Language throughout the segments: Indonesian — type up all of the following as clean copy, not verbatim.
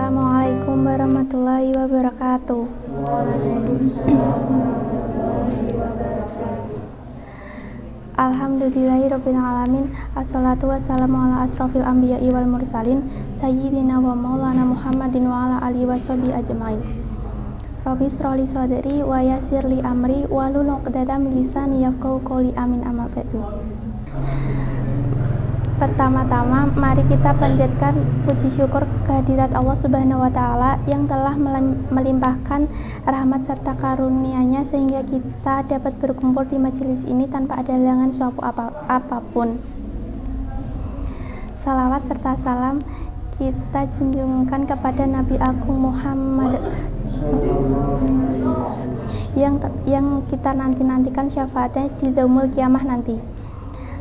Assalamualaikum warahmatullahi wabarakatuh. Alhamdulillahirabbil alamin. Assalatu wassalamu ala asrofil anbiya'i wal mursalin sayyidina wa maulana Muhammadin wa ala alihi washabihi ajmain. Rabbi shrahli sadri wa yassirli amri wahlul 'uqdatam min lisani yafqahu qawli. Amin amma ba'du. Pertama-tama, mari kita panjatkan puji syukur kehadirat Allah Subhanahu wa Ta'ala yang telah melimpahkan rahmat serta karunia-Nya sehingga kita dapat berkumpul di majelis ini tanpa ada halangan suatu apapun. Salawat serta salam kita junjungkan kepada Nabi Agung Muhammad yang kita nantikan syafaatnya di yaumul qiyamah nanti.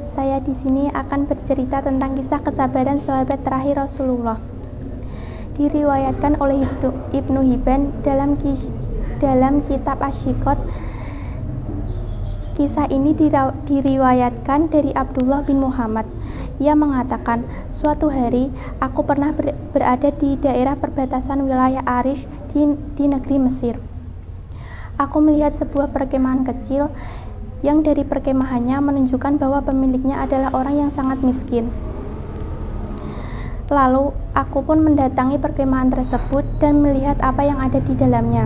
Saya di sini akan bercerita tentang kisah kesabaran sahabat terakhir Rasulullah. Diriwayatkan oleh Ibnu Hibban dalam kitab Asy-Syiqaq. Kisah ini diriwayatkan dari Abdullah bin Muhammad. Ia mengatakan, suatu hari aku pernah berada di daerah perbatasan wilayah Arish di negeri Mesir. Aku melihat sebuah perkemahan kecil yang dari perkemahannya menunjukkan bahwa pemiliknya adalah orang yang sangat miskin. Lalu aku pun mendatangi perkemahan tersebut dan melihat apa yang ada di dalamnya.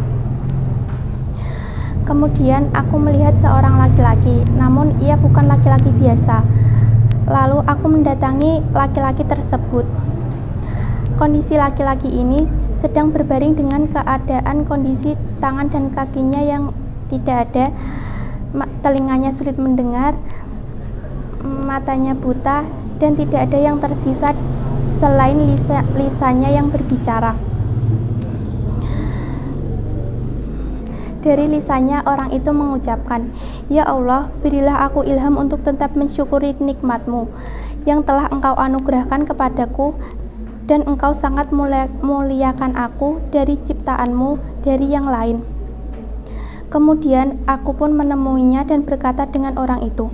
Kemudian aku melihat seorang laki-laki, namun ia bukan laki-laki biasa. Lalu aku mendatangi laki-laki tersebut. Kondisi laki-laki ini sedang berbaring dengan keadaan kondisi tangan dan kakinya yang tidak ada, telinganya sulit mendengar, matanya buta, dan tidak ada yang tersisa selain lisannya yang berbicara. Dari lisannya orang itu mengucapkan, "Ya Allah, berilah aku ilham untuk tetap mensyukuri nikmat-Mu yang telah Engkau anugerahkan kepadaku, dan Engkau sangat muliakan aku dari ciptaan-Mu dari yang lain." Kemudian aku pun menemuinya dan berkata dengan orang itu,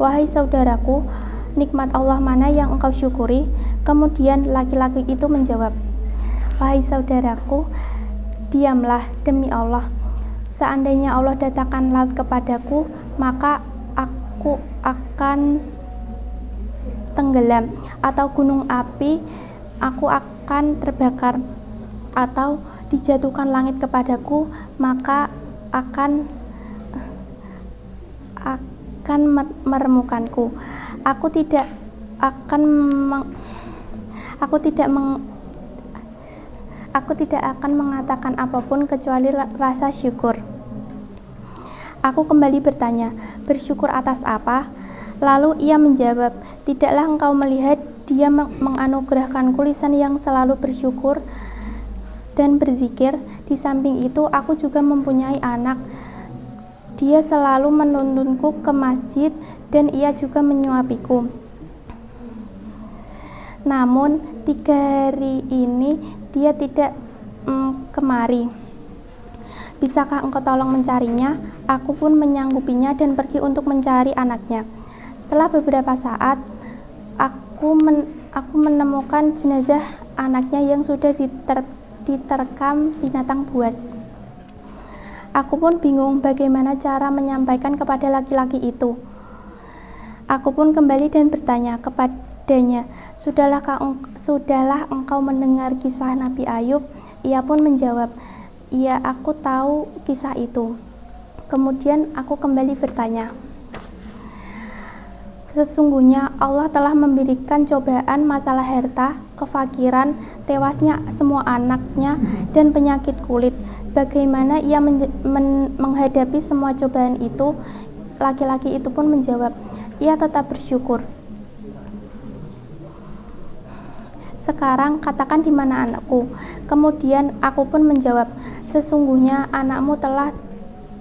"Wahai saudaraku, nikmat Allah mana yang engkau syukuri?" Kemudian laki-laki itu menjawab, "Wahai saudaraku, diamlah, demi Allah. Seandainya Allah datangkan laut kepadaku, maka aku akan tenggelam, atau gunung api aku akan terbakar, atau dijatuhkan langit kepadaku, maka akan meremukanku. Aku tidak akan mengatakan apapun kecuali rasa syukur." Aku kembali bertanya, "Bersyukur atas apa?" Lalu ia menjawab, "Tidaklah engkau melihat Dia menganugerahkanku lisan yang selalu bersyukur dan berzikir. Di samping itu aku juga mempunyai anak. Dia selalu menuntunku ke masjid dan ia juga menyuapiku. Namun 3 hari ini dia tidak kemari. Bisakah engkau tolong mencarinya?" Aku pun menyanggupinya dan pergi untuk mencari anaknya. Setelah beberapa saat aku menemukan jenazah anaknya yang sudah diterkam binatang buas. Aku pun bingung bagaimana cara menyampaikan kepada laki-laki itu. Aku pun kembali dan bertanya kepadanya, Sudahlah engkau mendengar kisah Nabi Ayub?" Ia pun menjawab, "Iya, aku tahu kisah itu." Kemudian aku kembali bertanya, "Sesungguhnya Allah telah memberikan cobaan masalah harta, kefakiran, tewasnya semua anaknya, dan penyakit kulit. Bagaimana ia menghadapi semua cobaan itu?" Laki-laki itu pun menjawab, "Ia tetap bersyukur." "Sekarang katakan di mana anakku?" Kemudian aku pun menjawab, "Sesungguhnya anakmu telah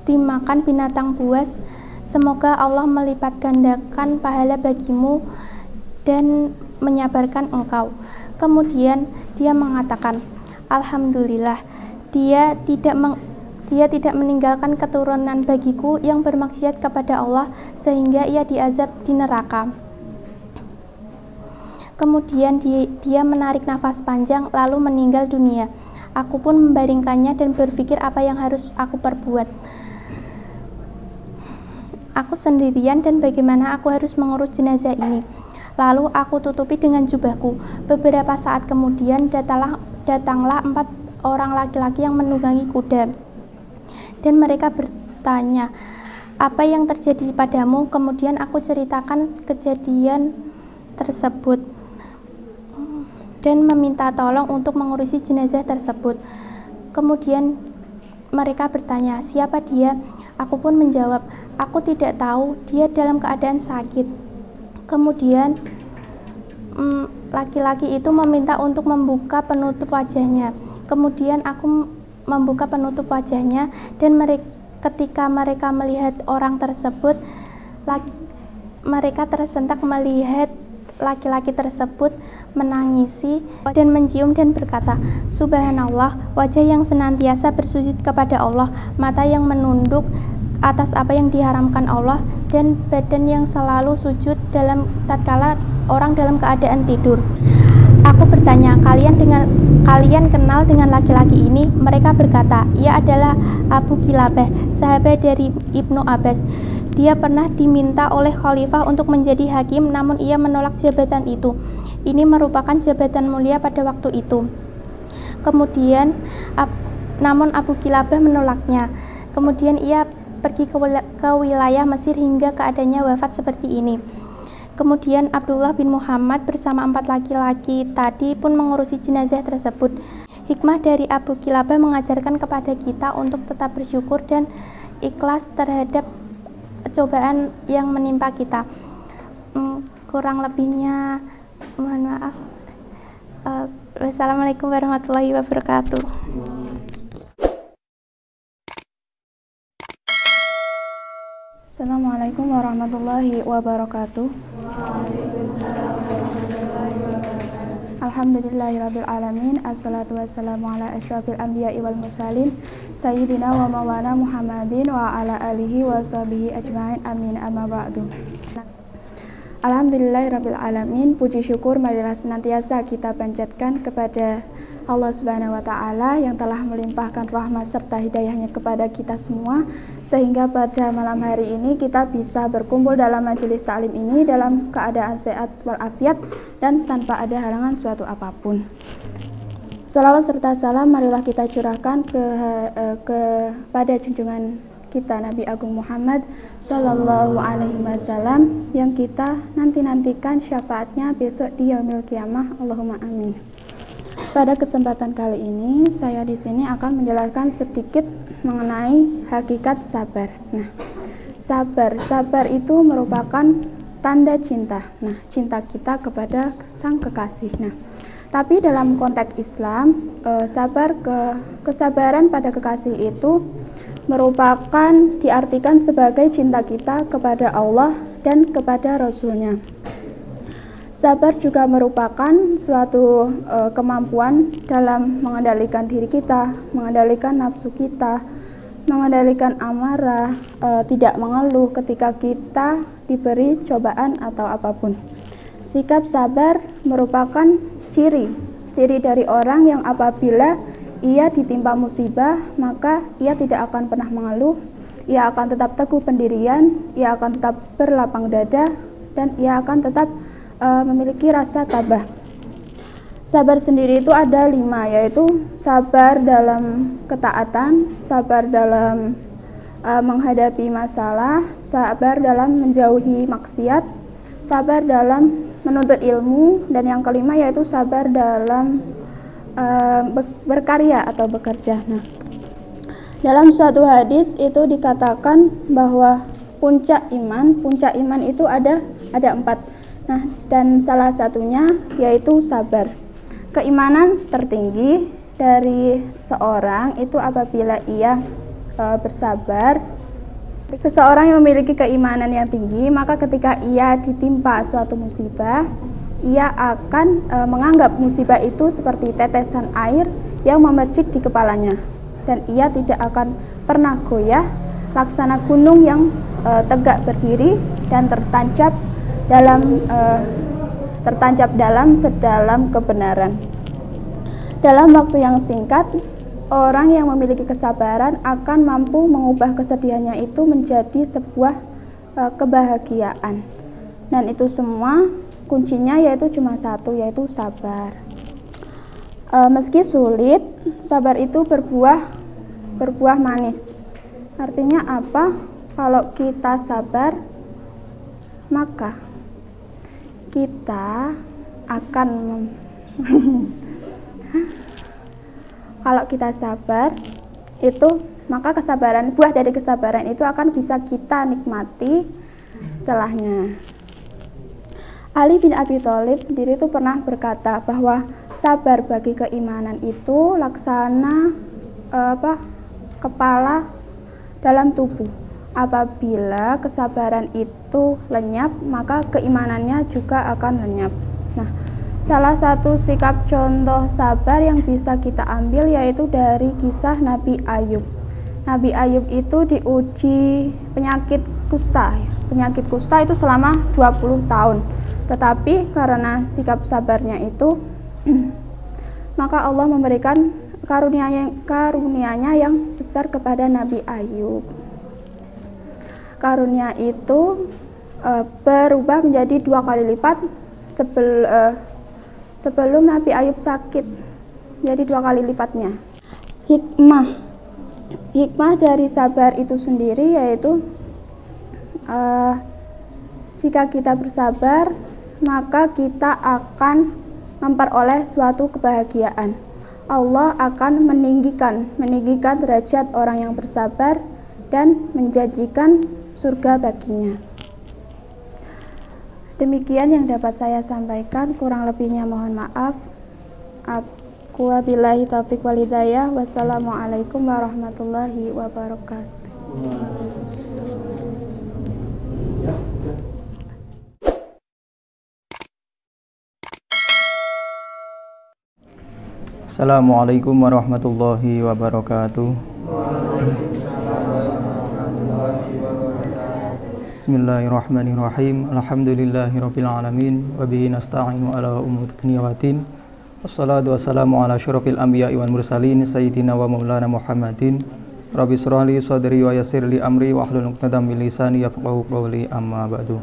dimakan binatang buas. Semoga Allah melipat gandakan pahala bagimu dan menyabarkan engkau." Kemudian dia mengatakan, "Alhamdulillah, dia tidak meninggalkan keturunan bagiku yang bermaksiat kepada Allah sehingga ia diazab di neraka." Kemudian dia menarik nafas panjang lalu meninggal dunia. Aku pun membaringkannya dan berpikir apa yang harus aku perbuat. Aku sendirian dan bagaimana aku harus mengurus jenazah ini. Lalu aku tutupi dengan jubahku. Beberapa saat kemudian datanglah 4 orang laki-laki yang menunggangi kuda. Dan mereka bertanya, "Apa yang terjadi padamu?" Kemudian aku ceritakan kejadian tersebut dan meminta tolong untuk mengurusi jenazah tersebut. Kemudian mereka bertanya, "Siapa dia?" Aku pun menjawab, "Aku tidak tahu, dia dalam keadaan sakit." Kemudian laki-laki itu meminta untuk membuka penutup wajahnya. Kemudian aku membuka penutup wajahnya dan ketika mereka melihat orang tersebut, mereka tersentak melihat laki-laki tersebut menangisi dan mencium dan berkata, "Subhanallah, wajah yang senantiasa bersujud kepada Allah, mata yang menunduk atas apa yang diharamkan Allah, dan badan yang selalu sujud tatkala orang dalam keadaan tidur." Aku bertanya, kalian kenal dengan laki-laki ini?" Mereka berkata, "Ia adalah Abu Kilabah, sahabat dari Ibnu Abbas. Dia pernah diminta oleh khalifah untuk menjadi hakim, namun ia menolak jabatan itu. Ini merupakan jabatan mulia pada waktu itu. Namun Abu Kilabah menolaknya. Kemudian ia pergi ke wilayah Mesir hingga keadaannya wafat seperti ini." Kemudian Abdullah bin Muhammad bersama 4 laki-laki tadi pun mengurusi jenazah tersebut. Hikmah dari Abu Kilabah mengajarkan kepada kita untuk tetap bersyukur dan ikhlas terhadap cobaan yang menimpa kita. Kurang lebihnya mohon maaf. Wassalamualaikum warahmatullahi wabarakatuh. Assalamualaikum warahmatullahi wabarakatuh. Alhamdulillahirabbil alamin. Assalatu wassalamu ala asyrafil anbiya'i wal mursalin sayyidina wa maulana Muhammadin wa ala alihi wa sahbihi ajma'in. Amin. Amma ba'du. Alhamdulillahirabbil alamin. Puji syukur marilah senantiasa kita panjatkan kepada Allah Subhanahu wa taala yang telah melimpahkan rahmat serta hidayahnya kepada kita semua, sehingga pada malam hari ini kita bisa berkumpul dalam majelis taklim ini dalam keadaan sehat walafiat dan tanpa ada halangan suatu apapun. Salawat serta salam marilah kita curahkan kepada junjungan kita Nabi Agung Muhammad Sallallahu Alaihi Wasallam yang kita nantikan syafaatnya besok di yaumil qiyamah. Allahumma amin. Pada kesempatan kali ini saya di sini akan menjelaskan sedikit mengenai hakikat sabar. Nah, sabar itu merupakan tanda cinta. Nah, cinta kita kepada sang kekasih. Nah, tapi dalam konteks Islam, kesabaran pada kekasih itu merupakan diartikan sebagai cinta kita kepada Allah dan kepada Rasul-Nya. Sabar juga merupakan suatu kemampuan dalam mengendalikan diri kita, mengendalikan nafsu kita, mengendalikan amarah, tidak mengeluh ketika kita diberi cobaan atau apapun. Sikap sabar merupakan ciri dari orang yang apabila ia ditimpa musibah, maka ia tidak akan pernah mengeluh, ia akan tetap teguh pendirian, ia akan tetap berlapang dada, dan ia akan tetap memiliki rasa tabah. Sabar sendiri itu ada 5, yaitu sabar dalam ketaatan, sabar dalam menghadapi masalah, sabar dalam menjauhi maksiat, sabar dalam menuntut ilmu, dan yang kelima yaitu sabar dalam berkarya atau bekerja. Nah, dalam suatu hadis itu dikatakan bahwa puncak iman itu ada 4. Nah, dan salah satunya yaitu sabar. Keimanan tertinggi dari seseorang itu apabila ia bersabar. Seseorang yang memiliki keimanan yang tinggi, maka ketika ia ditimpa suatu musibah, ia akan menganggap musibah itu seperti tetesan air yang memercik di kepalanya, dan ia tidak akan pernah goyah laksana gunung yang tegak berdiri dan tertancap dalam tertancap dalam sedalam kebenaran. Dalam waktu yang singkat, orang yang memiliki kesabaran akan mampu mengubah kesedihannya itu menjadi sebuah kebahagiaan. Dan itu semua kuncinya yaitu cuma satu, yaitu sabar. Meski sulit, sabar itu berbuah manis. Artinya apa? Kalau kita sabar, maka kita akan kalau kita sabar itu, maka buah dari kesabaran itu akan bisa kita nikmati setelahnya. Ali bin Abi Thalib sendiri itu pernah berkata bahwa sabar bagi keimanan itu laksana kepala dalam tubuh. Apabila kesabaran itu lenyap, maka keimanannya juga akan lenyap. Nah, salah satu sikap contoh sabar yang bisa kita ambil yaitu dari kisah Nabi Ayub. Nabi Ayub itu diuji penyakit kusta. Penyakit kusta itu selama 20 tahun. Tetapi karena sikap sabarnya itu, maka Allah memberikan karunia-Nya yang besar kepada Nabi Ayub. Karunia itu berubah menjadi 2 kali lipat sebelum Nabi Ayub sakit, jadi 2 kali lipatnya. Hikmah dari sabar itu sendiri yaitu jika kita bersabar, maka kita akan memperoleh suatu kebahagiaan. Allah akan meninggikan derajat orang yang bersabar dan menjanjikan surga baginya. Demikian yang dapat saya sampaikan, kurang lebihnya mohon maaf. Wabillahi taufiq wal hidayah. Wassalamualaikum warahmatullahi wabarakatuh. Assalamualaikum warahmatullahi wabarakatuh. Bismillahirrahmanirrahim. Alhamdulillahirabbil alamin wa bihi nasta'inu ala umuri dunya waddin. Wassalatu wassalamu ala asyrofil anbiya'i wal mursalin sayyidina wa maulana Muhammadin. Rabbi shrah li sadri wa yassir li amri wa hlul 'uqdatam min lisani yafqahu qawli, amma ba'du.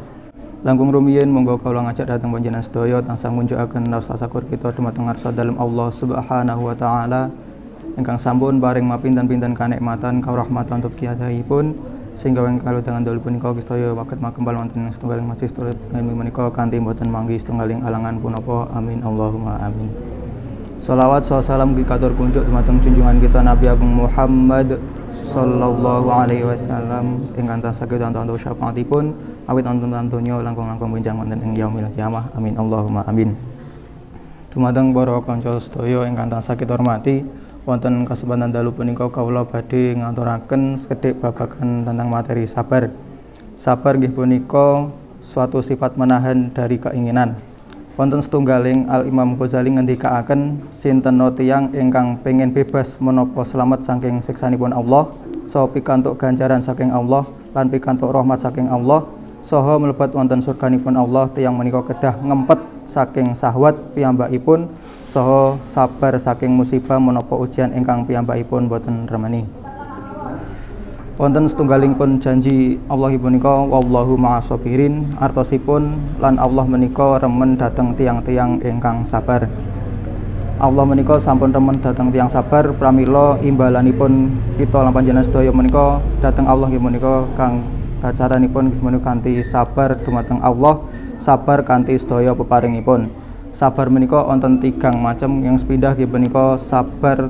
Langkung rumiyin monggo kawula ngajak dhateng panjenengan sedaya tansah ngunjukaken rasa syukur kita dumateng ngarsa dalem Allah Subhanahu wa taala ingkang sampun paring mapinten-pinten kanikmatan karahmatan untuk kiyasaipun sehingga weng kalau dengan dulu punika sedaya waket makembal wonten ing setunggaling majlis tulus menika kanthi mboten manggi setunggaling alangan punapa, amin Allahumma amin. Shalawat salam katur kunjuk dumateng junjungan kita Nabi Agung Muhammad sallallahu alaihi wasallam ingkang tansah kedanten syafaatipun awit wonten donya langkung-langkung benjang wonten ing yaumil kiamah, amin Allahumma amin. Dumateng para kanca sedaya ingkang tansah kita hormati, wonten kesempatan dalu punika kawula badhe ngaturaken sekedhik babagan tentang materi sabar. Sabar nggih punika suatu sifat menahan dari keinginan. Wonten setunggaling Al Imam Ghazali ngendikaaken sinten tiyang ingkang pengin bebas menapa selamat saking siksanipun Allah, saha pikantuk ganjaran saking Allah lan pikantuk rahmat saking Allah, saha mlebet wonten surganipun Allah, tiyang menika kedah ngempet saking syahwat piyambakipun saha sabar saking musibah menapa ujian ingkang piyambakipun boten remeni. Wonten setunggaling pun janji Allah punika wallahu ma'asabirin, artosipun lan Allah menika remen dhateng tiang-tiang ingkang sabar. Allah menika sampun remen dhateng tiang sabar pramila imbalanipun kita lan panjenengan sedaya menika dhateng Allah nggih menika kang kacaranipun nggih menika kanthi sabar dumateng Allah, sabar kanthi sedaya peparingipun. Sabar menika wonten 3 macam. Yang sepindah nggih menika sabar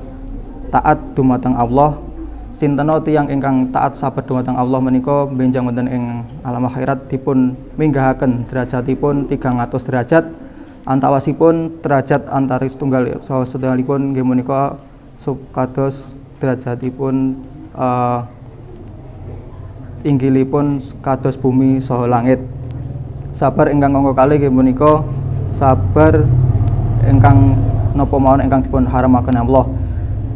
taat dumateng Allah. Sinten tiyang ingkang taat sabar dumateng Allah menika benjang wonten ing alam akhirat dipun minggahaken derajatipun 300 derajat. Antawasipun derajat antari setunggal saha sedalipun nggih menika supados derajatipun inggilipun kados bumi saha langit. Sabar ingkang angka kalih nggih menika sabar ingkang napa mawon ingkang dipun haramaken Allah.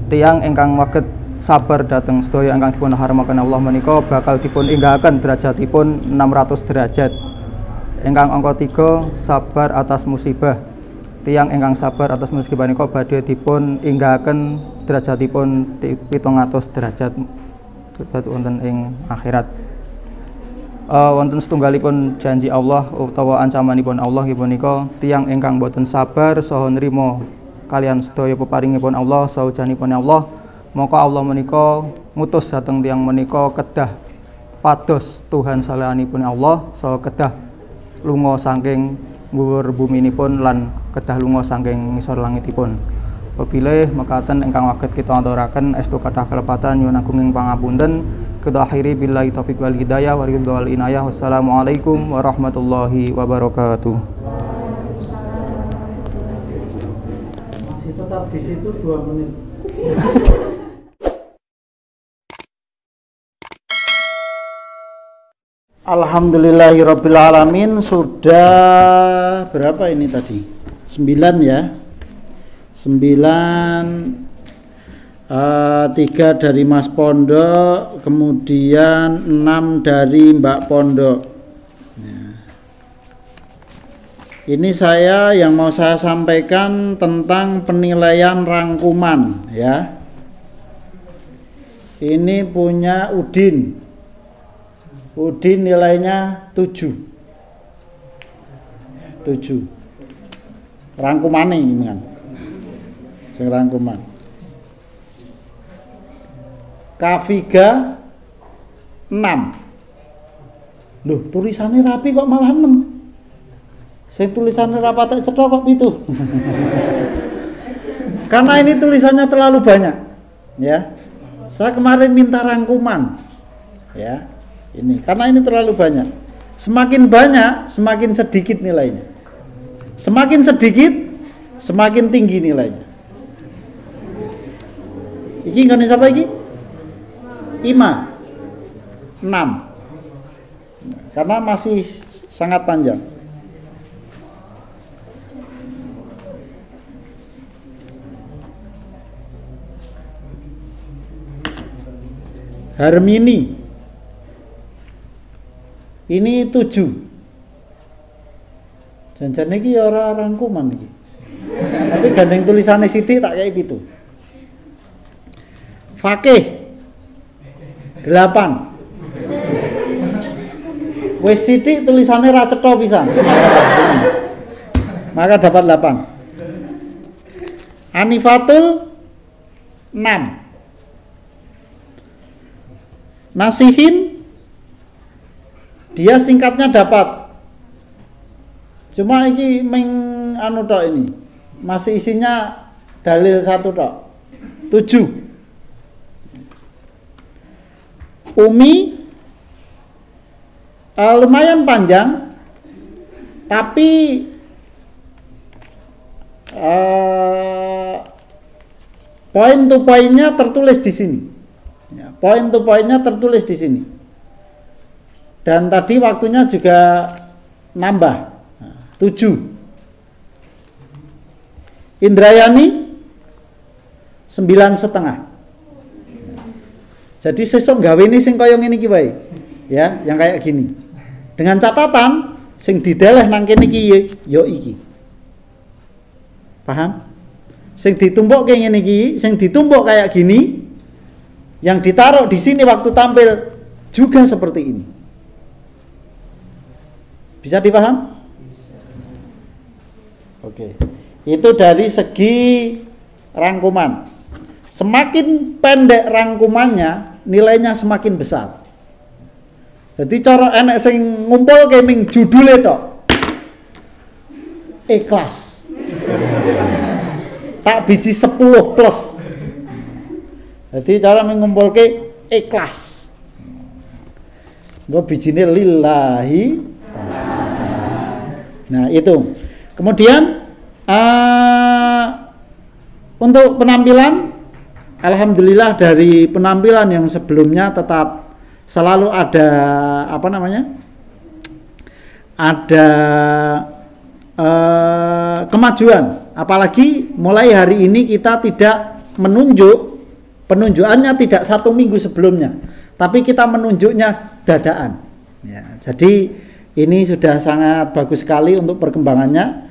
Tiyang ingkang waget sabar dhateng sedaya ingkang dipun haramaken Allah menika bakal dipun inggahaken derajatipun 600 derajat. Ingkang angka 3 sabar atas musibah. Tiyang ingkang sabar atas musibah menika badhe dipun inggahaken derajatipun 700 derajat wonten ing akhirat. Wonten setunggalipun janji Allah utawa ancamanipun Allah nggih punika tiyang ingkang boten sabar saha nrimo kalian sedaya peparingipun Allah saha janipun Allah, maka Allah menika ngutus dhateng tiyang menika kedah pados Tuhan salianipun Allah saha kedah lunga saking dhuwur buminipun lan kedah lunga saking ngisor langitipun. Wabilih mekaten ingkang waget kita aturaken estu kathah kalepatan nyuwun agung ing pangapunten. Kita akhiri billahi taufiq wal hidayah wa ridho wal inayah. Wassalamualaikum warahmatullahi wabarakatuh. Masih tetap di situ 2 menit. Alhamdulillahirabbil alamin. Sudah berapa ini tadi? 9 ya. 9 3 dari Mas Pondok, kemudian 6 dari Mbak Pondok. Ini yang mau saya sampaikan tentang penilaian rangkuman ya. Ini punya Udin. Udin nilainya 7. Rangkumane ini kan. Sing rangkuman. Kafiga 6. Loh, tulisannya rapi kok malah 6. Sing tulisannya rapat cetha kok 7. Karena ini tulisannya terlalu banyak. Ya. Saya kemarin minta rangkuman. Ya. Ini karena ini terlalu banyak. Semakin banyak, semakin sedikit nilainya. Semakin sedikit, semakin tinggi nilainya. Iki nggone sapa iki? 5, 6, karena masih sangat panjang. Harmini ini 7. Jangan iki ora rangkuman iki. Tapi gandeng tulisannya Siti tak kayak gitu. Fakih 8. Wis sithik tulisannya ra cetha pisan. Maka dapat 8. Anifatul 6. Nasihin dia singkatnya dapat. Cuma iki anu tok ini. Masih isinya dalil 1 tok. 7. Umi lumayan panjang, tapi poin to poinnya tertulis di sini. Ya, poin to poinnya tertulis di sini. Dan tadi waktunya juga nambah 7. Indrayani 9,5. Jadi sesuk gawe ini sing kaya ngene iki wae. Ya, yang kayak gini. Dengan catatan sing dideleh nang kene iki ya iki. Paham? Sing ditumpuk kayak ngene iki, sing ditumpuk kayak gini, yang ditaruh di sini waktu tampil juga seperti ini. Bisa dipaham? Oke. Itu dari segi rangkuman. Semakin pendek rangkumannya, nilainya semakin besar. Jadi cara enek sing ngumpul keming judule tok. Ikhlas. Tak biji 10 plus. Jadi cara mengumpulke ikhlas. Nggo bijine lillahi. Nah, itu. Kemudian untuk penampilan, alhamdulillah dari penampilan yang sebelumnya tetap selalu ada ada kemajuan. Apalagi mulai hari ini kita tidak menunjuk, penunjukannya tidak 1 minggu sebelumnya, tapi kita menunjuknya dadaan. Ya, jadi Ini sudah sangat bagus sekali untuk perkembangannya.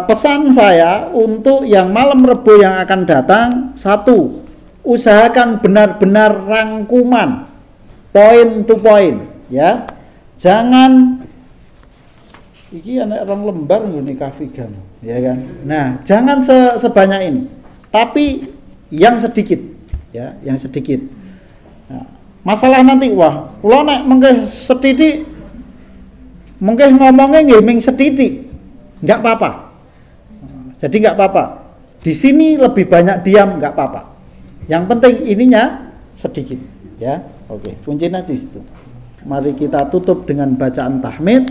Pesan saya untuk yang malam Rebo yang akan datang, satu, usahakan benar-benar rangkuman, point to point, ya. Jangan iki anak orang lembar ngene kafigan, ya kan. Nah, jangan sebanyak ini. Tapi yang sedikit, ya, yang sedikit. Nah, masalah nanti wah, kula nek mengke setitik mengke ngomongnya nggih ming setitik. Enggak apa-apa. Jadi enggak apa-apa. Di sini lebih banyak diam enggak apa-apa. Yang penting ininya sedikit, ya. Oke, kuncinya di situ. Mari kita tutup dengan bacaan tahmid.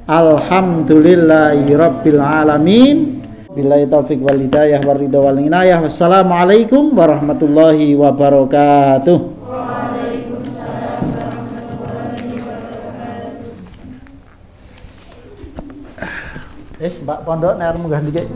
Alhamdulillahirabbil alamin. Billahi taufik wal hidayah war ridha wal inayah. Wassalamualaikum warahmatullahi wabarakatuh. Waalaikumsalam warahmatullahi wabarakatuh. Mbak Pondok nek arep munggah dikit.